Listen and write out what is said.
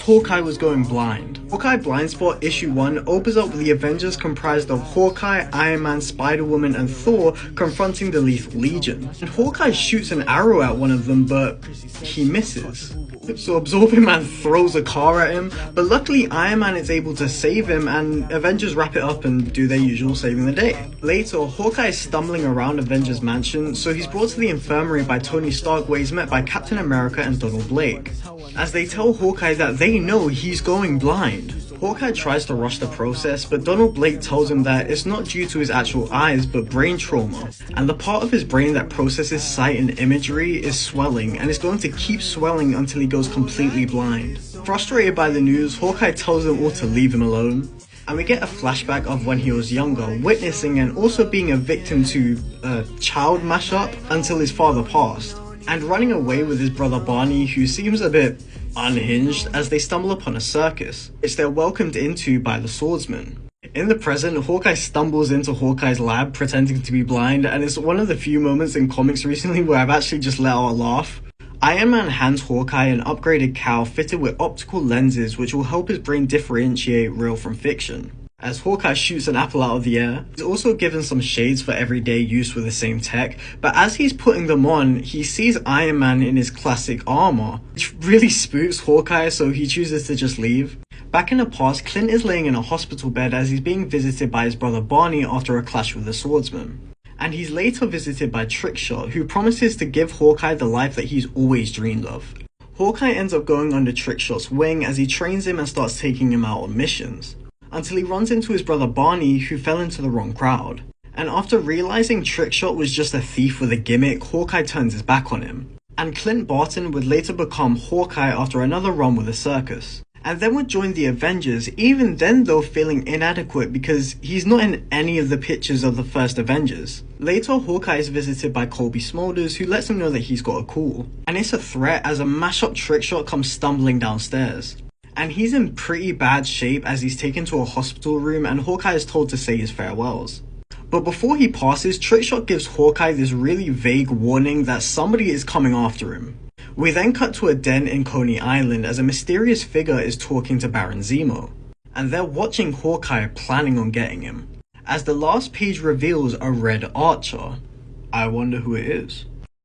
Hawkeye was going blind. Hawkeye Blind Spot issue 1 opens up with the Avengers comprised of Hawkeye, Iron Man, Spider-Woman and Thor confronting the Lethal Legion. And Hawkeye shoots an arrow at one of them, but he misses. So Absorbing Man throws a car at him, but luckily Iron Man is able to save him and Avengers wrap it up and do their usual saving the day. Later, Hawkeye is stumbling around Avengers Mansion, so he's brought to the infirmary by Tony Stark where he's met by Captain America and Donald Blake, as they tell Hawkeye that they know he's going blind. Hawkeye tries to rush the process, but Donald Blake tells him that it's not due to his actual eyes but brain trauma, and the part of his brain that processes sight and imagery is swelling and is going to keep swelling until he goes completely blind. Frustrated by the news, Hawkeye tells them all to leave him alone, and we get a flashback of when he was younger, witnessing and also being a victim to a child mashup until his father passed, and running away with his brother Barney, who seems a bit unhinged as they stumble upon a circus, which they're welcomed into by the swordsman. In the present, Hawkeye stumbles into Hawkeye's lab pretending to be blind, and it's one of the few moments in comics recently where I've actually just let out a laugh. Iron Man hands Hawkeye an upgraded cowl fitted with optical lenses which will help his brain differentiate real from fiction. As Hawkeye shoots an apple out of the air, he's also given some shades for everyday use with the same tech, but as he's putting them on, he sees Iron Man in his classic armor, which really spooks Hawkeye, so he chooses to just leave. Back in the past, Clint is laying in a hospital bed as he's being visited by his brother Barney after a clash with the swordsman. And he's later visited by Trickshot, who promises to give Hawkeye the life that he's always dreamed of. Hawkeye ends up going under Trickshot's wing as he trains him and starts taking him out on missions, until he runs into his brother Barney, who fell into the wrong crowd. And after realizing Trickshot was just a thief with a gimmick, Hawkeye turns his back on him. And Clint Barton would later become Hawkeye after another run with a circus, and then would join the Avengers, even then though feeling inadequate because he's not in any of the pictures of the first Avengers. Later, Hawkeye is visited by Colby Smulders, who lets him know that he's got a call, and it's a threat as a mashup Trickshot comes stumbling downstairs. And he's in pretty bad shape as he's taken to a hospital room and Hawkeye is told to say his farewells. But before he passes, Trickshot gives Hawkeye this really vague warning that somebody is coming after him. We then cut to a den in Coney Island as a mysterious figure is talking to Baron Zemo, and they're watching Hawkeye planning on getting him, as the last page reveals a Red Archer. I wonder who it is.